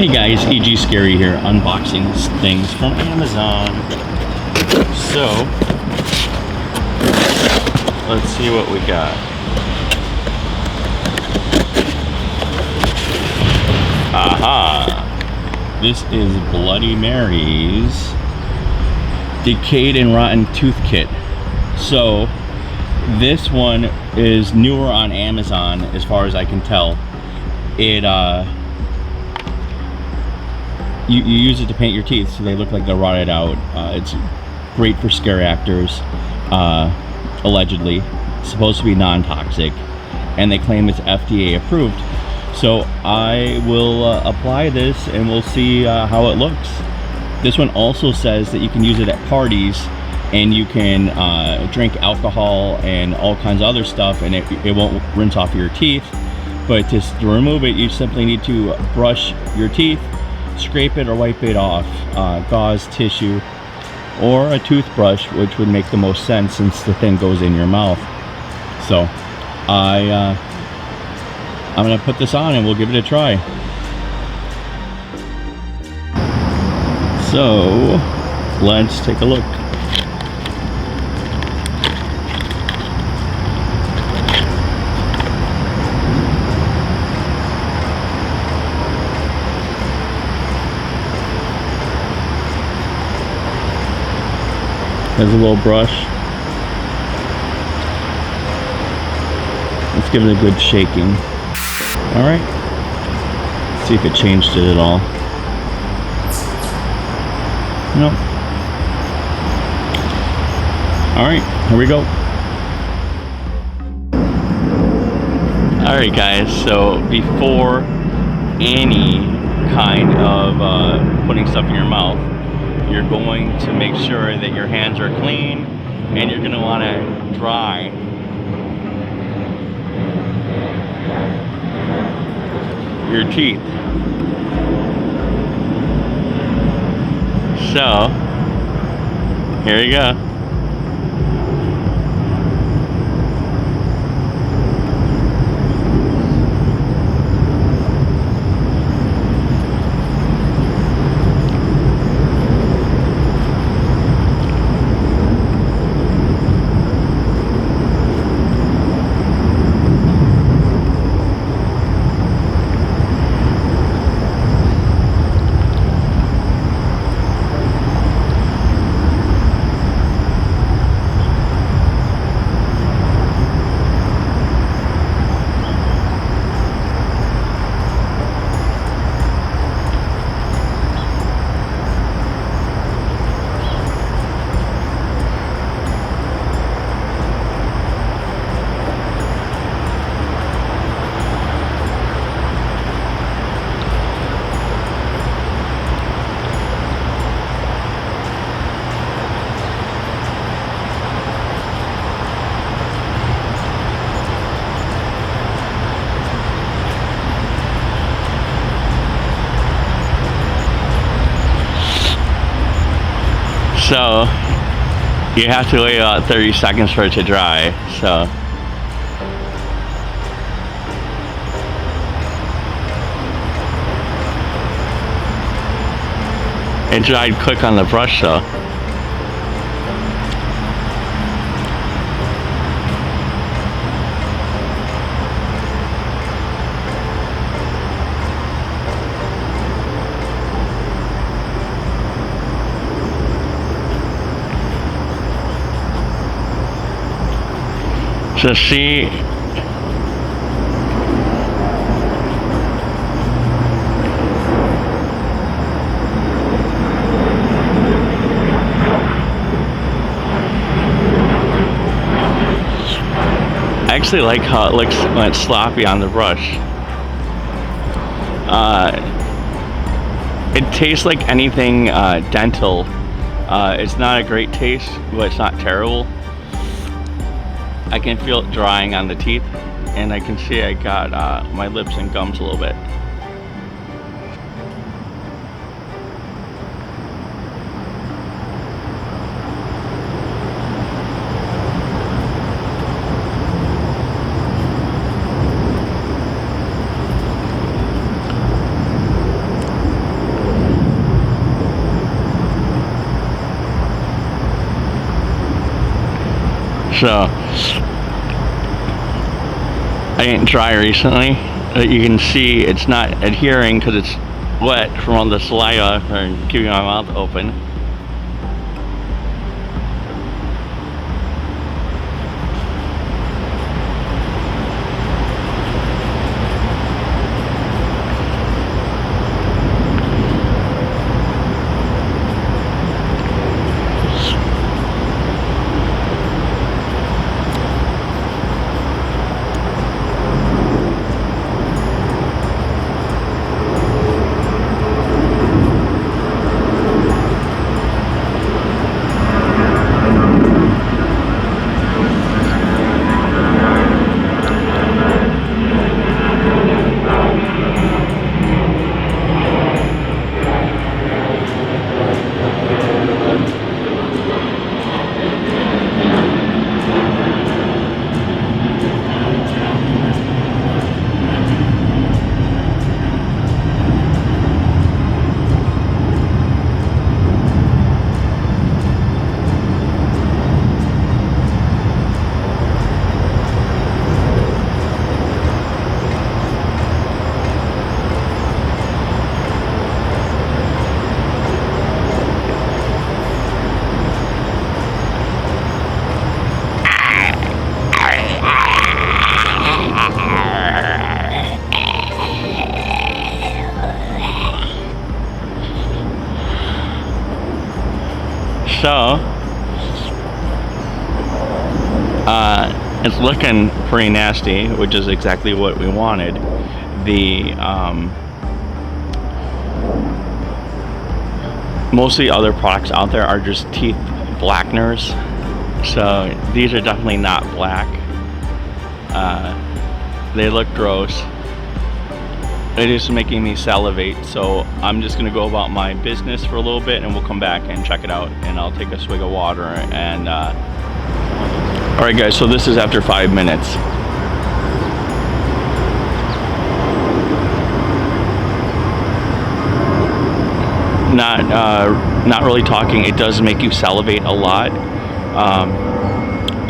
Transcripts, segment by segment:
Hey guys, EG Scary here, unboxing things from Amazon. So, let's see what we got. Aha! This is Bloody Mary's Decayed and Rotten Tooth Kit. So, this one is newer on Amazon as far as I can tell. It, You use it to paint your teeth so they look like they're rotted out. It's great for scare actors, allegedly. It's supposed to be non-toxic, and they claim it's FDA approved. So I will apply this and we'll see how it looks. This one also says that you can use it at parties and you can drink alcohol and all kinds of other stuff and it won't rinse off your teeth. But to remove it, you simply need to brush your teeth, scrape it or wipe it off, gauze, tissue, or a toothbrush, which would make the most sense since the thing goes in your mouth. So I'm gonna put this on and we'll give it a try. So let's take a look. There's a little brush. Let's give it a good shaking. All right. Let's see if it changed it at all. Nope. All right, here we go. All right, guys. So before any kind of putting stuff in your mouth, you're going to make sure that your hands are clean and you're going to want to dry your teeth. So, here you go. So you have to wait about 30 seconds for it to dry. So it dried quick on the brush though. So see, I actually like how it looks when it's sloppy on the brush. It tastes like anything dental. It's not a great taste, but it's not terrible. I can feel it drying on the teeth, and I can see I got my lips and gums a little bit. So I didn't try recently, but you can see it's not adhering because it's wet from all the saliva or keeping my mouth open. So, it's looking pretty nasty, which is exactly what we wanted. The most of the other products out there are just teeth blackeners, so these are definitely not black. They look gross. It is making me salivate, so I'm just gonna go about my business for a little bit and we'll come back and check it out, and I'll take a swig of water and alright guys, so this is after 5 minutes. Not really talking, it does make you salivate a lot.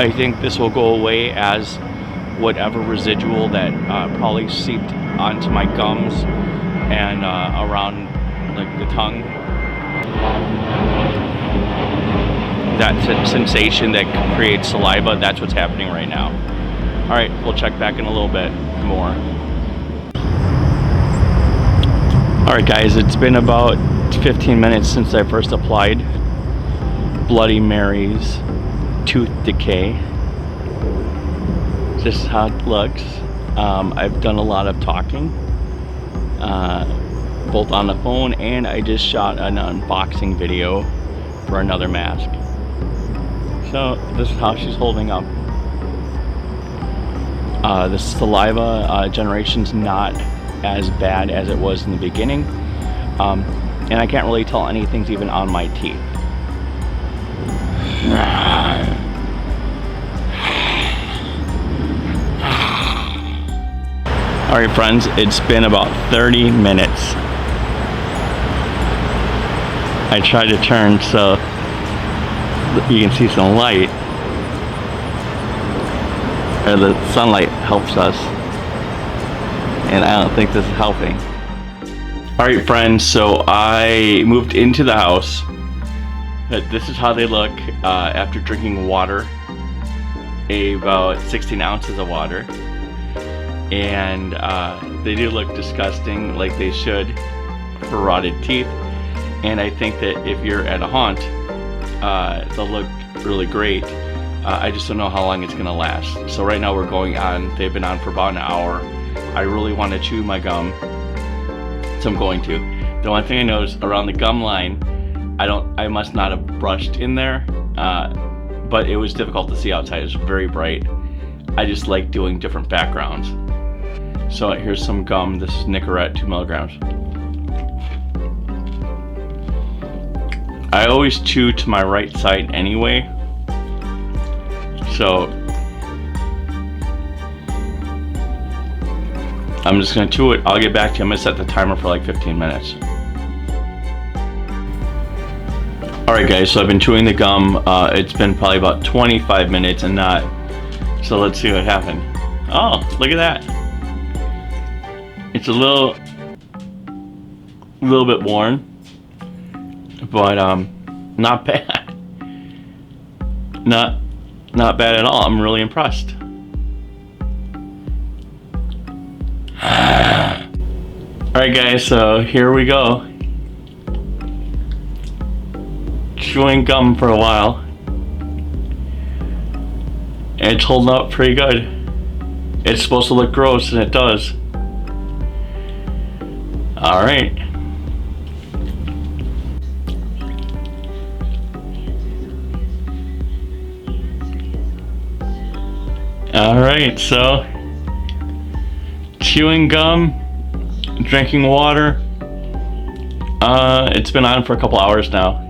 I think this will go away as whatever residual that probably seeped onto my gums and around like the tongue. That sensation that creates saliva, that's what's happening right now. Alright, we'll check back in a little bit more. Alright guys, it's been about 15 minutes since I first applied Bloody Mary's Tooth Decay. This is how it looks. I've done a lot of talking, both on the phone, and I just shot an unboxing video for another mask. So this is how she's holding up. The saliva generation's not as bad as it was in the beginning, and I can't really tell anything's even on my teeth. Alright friends, it's been about 30 minutes. I tried to turn so you can see some light. Or the sunlight helps us. And I don't think this is helping. Alright friends, so I moved into the house. This is how they look after drinking water. About 16 ounces of water. And they do look disgusting, like they should for rotted teeth. And I think that if you're at a haunt, they'll look really great. I just don't know how long it's gonna last. So right now we're going on, they've been on for about an hour. I really want to chew my gum, so I'm going to. The one thing I know is around the gum line, I must not have brushed in there, but it was difficult to see outside. It was very bright. I just like doing different backgrounds. So here's some gum. This is Nicorette, 2 milligrams. I always chew to my right side anyway. So I'm just gonna chew it. I'll get back to you. I'm gonna set the timer for like 15 minutes. Alright guys, so I've been chewing the gum. It's been probably about 25 minutes and not. So let's see what happened. Oh, look at that. It's a little bit worn, but not bad. Not bad at all. I'm really impressed. Alright guys, so here we go. Chewing gum for a while. And it's holding up pretty good. It's supposed to look gross, and it does. Alright. Alright, so chewing gum, drinking water. It's been on for a couple hours now.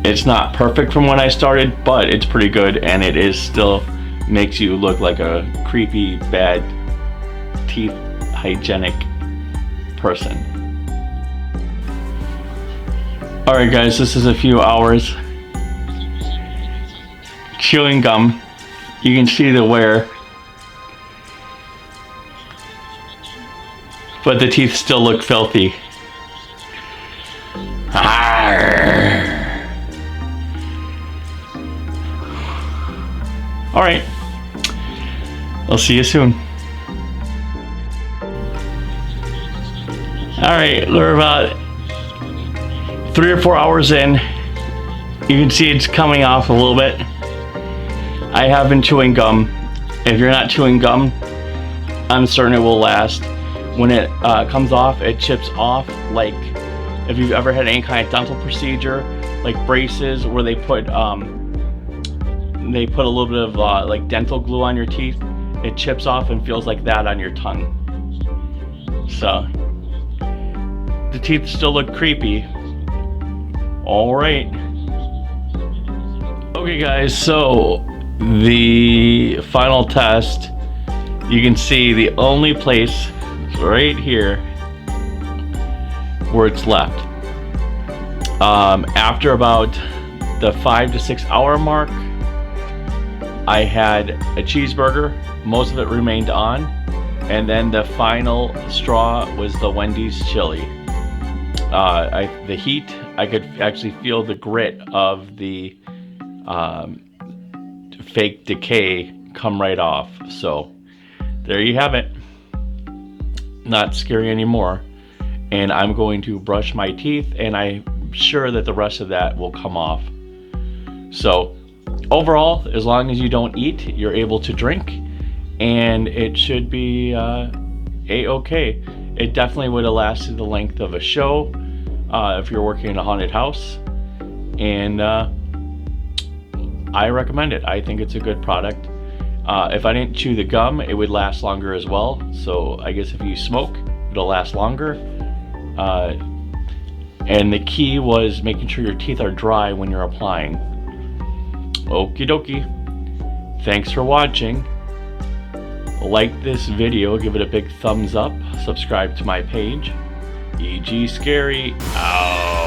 It's not perfect from when I started, but it's pretty good, and it is still makes you look like a creepy, bad, teeth hygienic person. Alright guys, this is a few hours chewing gum. You can see the wear, but the teeth still look filthy. Alright, I'll see you soon. Alright, we're about 3 or 4 hours in. You can see it's coming off a little bit. I have been chewing gum. If you're not chewing gum, I'm certain it will last. When it comes off, it chips off like if you've ever had any kind of dental procedure, like braces where they put a little bit of like dental glue on your teeth. It chips off and feels like that on your tongue. So the teeth still look creepy. All right. Okay guys, so the final test, you can see the only place right here where it's left. After about the 5 to 6 hour mark, I had a cheeseburger. Most of it remained on, and then the final straw was the Wendy's chili. The heat, I could actually feel the grit of the fake Decay come right off. So there you have it. Not scary anymore. And I'm going to brush my teeth, and I'm sure that the rest of that will come off. So overall, as long as you don't eat, you're able to drink, and it should be a-okay. It definitely would have lasted the length of a show if you're working in a haunted house, and I recommend it. I think it's a good product. If I didn't chew the gum, it would last longer as well. So I guess if you smoke, it'll last longer. And the key was making sure your teeth are dry when you're applying. Okie dokie. Thanks for watching. Like this video, give it a big thumbs up, subscribe to my page. EG Scary out.